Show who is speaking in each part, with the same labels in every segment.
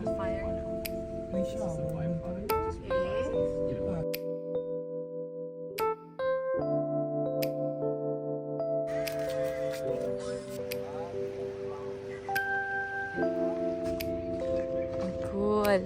Speaker 1: Fire.
Speaker 2: May siya.
Speaker 1: Cool.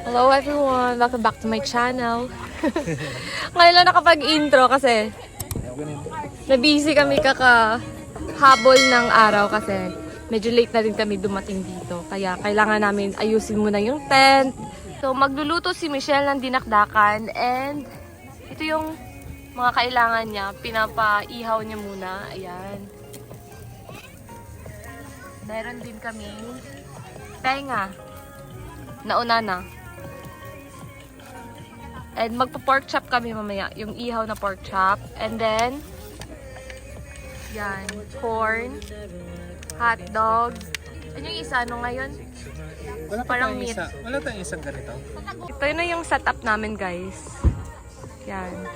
Speaker 1: Hello everyone! Welcome back to my channel. Ngayon lang nakapag-intro kasi na-busy kami kakahabol ng araw kasi medyo late na rin kami dumating dito. Kaya kailangan namin ayusin muna yung tent. So magluluto si Michelle ng dinakdakan and ito yung mga kailangan niya. Pinapaihaw niya muna. Ayan. Meron din kaming tenga. Nauna na. And magpa-pork chop kami mamaya. Yung ihaw na pork chop. And then, yan. Corn. Hot dogs. Ano yung isa? Ano ngayon?
Speaker 2: Wala pa
Speaker 1: Parang
Speaker 2: tayong
Speaker 1: meat.
Speaker 2: isa. Wala tayong isang ganito.
Speaker 1: Ito na yung setup namin, guys. Yan.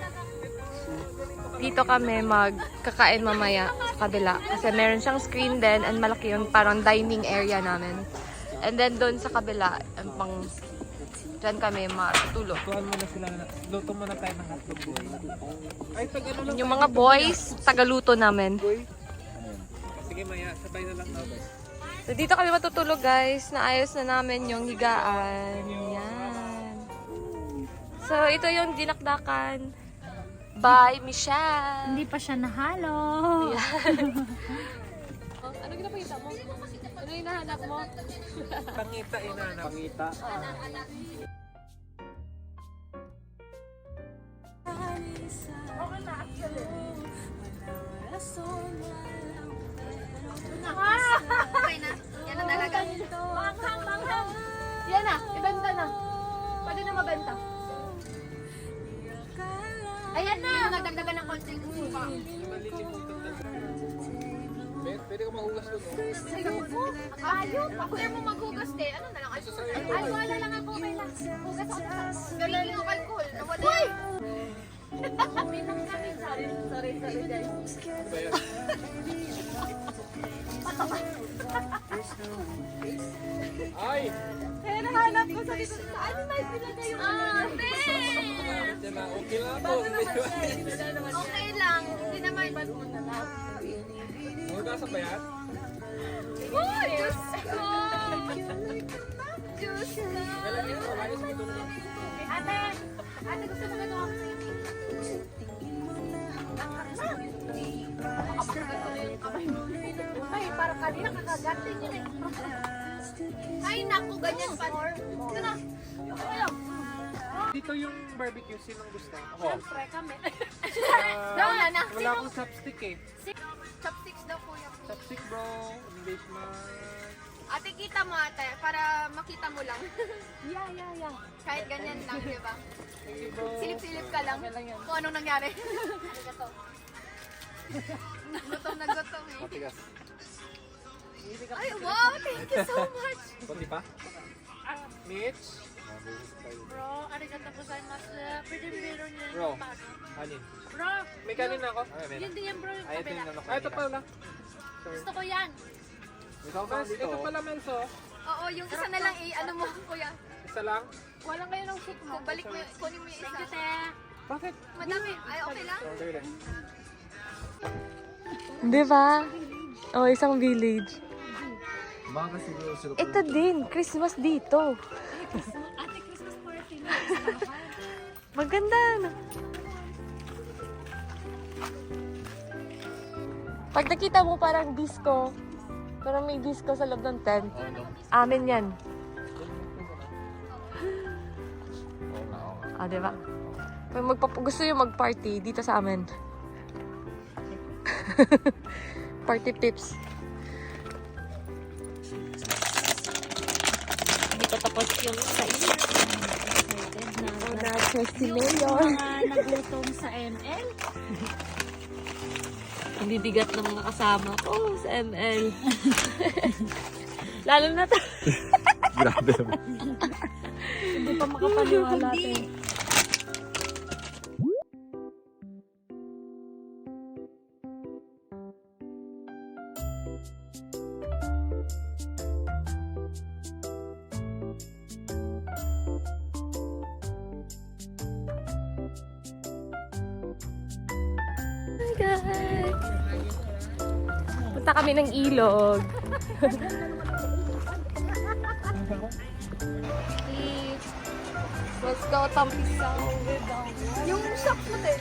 Speaker 1: Dito kami magkakain mamaya sa kabila. Kasi meron siyang screen din and malaki yung parang dining area namin. And then doon sa kabila, pang dyan kami matutulog.
Speaker 2: Tuwan mo na sila. Luto mo na tayo ng hotdog. Ay, pag-ano lang.
Speaker 1: Yung mga boys, tagaluto namin.
Speaker 2: Sige, Maya. Sabay na lang ako.
Speaker 1: So dito kami matutulog, guys. Naayos na namin yung higaan. Yan. So ito yung dinakdakan by Michelle.
Speaker 3: Hindi pa siya nahalo.
Speaker 1: Oh, ano ginapakita mo? Ano yung nahanap mo?
Speaker 2: Pangita, inana. Pangita.
Speaker 3: Okay na. Yan ang talaga. Manghang.
Speaker 1: Yan na, ibenta na. Pwede na mabenta.
Speaker 3: Ayan na. Nagdagdagan ng konting suka.
Speaker 2: Pwede ka mahugas doon.
Speaker 3: Ayun. After mo maghugas de. Ano na lang? Ay, wala lang ako. May lang. Hugas ako. Galing yung alcohol. Nawala. Uy!
Speaker 1: Sorry guys.
Speaker 2: Ay!
Speaker 1: Kaya nahanap ko sa dito. Ano na pinagay yung
Speaker 2: Okay lang ako.
Speaker 3: Okay lang. Hindi naman.
Speaker 2: Hugasan ba yan?
Speaker 3: Uy! Diyos ko. Ate! Ate, gusto mo gano'n? Ay, parang kanina kakagatin yun eh. Ay, naku, ganyan pa. Ito na. Okay lang.
Speaker 2: Dito yung barbecue, sinong gusto? Ako.
Speaker 3: Siyempre kami.
Speaker 2: Wala
Speaker 3: na.
Speaker 2: Wala akong chopstick eh.
Speaker 3: Chopsticks daw kuya.
Speaker 2: Chopstick bro, engagement.
Speaker 3: Ate, kita mo ate, para makita mo lang.
Speaker 1: Yeah.
Speaker 3: Kahit ganyan lang, di ba?
Speaker 2: Sige bro.
Speaker 3: Silip-silip ka lang kung anong nangyari. Gutom na gutom eh.
Speaker 2: Matigas.
Speaker 3: Ay, wow! Thank you so much!
Speaker 2: Kunti pa? Mitch?
Speaker 4: Bro, arigato gozaimasu. Pwede biro niyo
Speaker 2: Bro.
Speaker 4: yung paano?
Speaker 2: Anin?
Speaker 4: Bro,
Speaker 2: May kanin ako.
Speaker 4: yun din yan bro, yung
Speaker 2: Ay, ito
Speaker 4: kabila.
Speaker 2: yung ano Ay, ito pala.
Speaker 4: Gusto ko yan.
Speaker 2: Mas, ito pala, Melso.
Speaker 3: Oo, yung isa na lang ano mo, kuya.
Speaker 2: Isa lang?
Speaker 3: Walang kayo ng shoot mo. Balik mo, kunin mo yung
Speaker 4: Thank you,
Speaker 3: isa.
Speaker 4: te.
Speaker 2: Bakit?
Speaker 3: Madami. Ay, okay lang?
Speaker 2: Okay lang.
Speaker 1: Di ba? Oh, isang village.
Speaker 5: Baka siguro sila
Speaker 1: Ito din, Christmas dito.
Speaker 4: Ate, Christmas party na.
Speaker 1: Maganda, no? Pag nakita mo parang disco, parang may disco sa loob ng tent, amin yan. Ah, di ba? Pag gusto nyo mag-party, dito sa amin. Party tips. Hindi pa tapos yung kainin. Oh, na-check si Mayor.
Speaker 4: Mga nagutom sa ML.
Speaker 1: Hindi bigat ng mga kasama ko sa ML. Lalo na to.
Speaker 5: Grabe naman.
Speaker 4: Hindi pa makapaniwala, te.
Speaker 1: Hi guys! Punta kami ng ilog. Let's go, Tampisaw.
Speaker 3: Yung socks mo, te.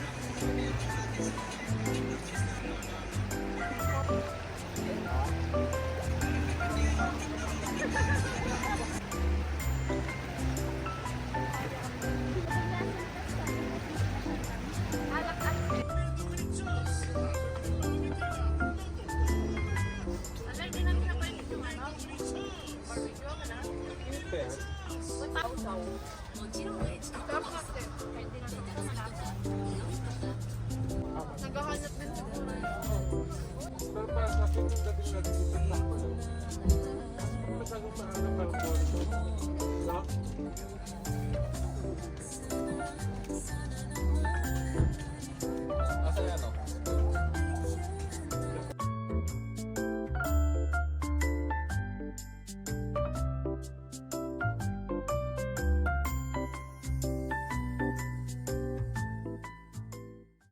Speaker 3: Naghahanap din sa
Speaker 2: Pero para sa akin, yung dating natin sa sakto lang. Masyadong mahanap ang ball. No?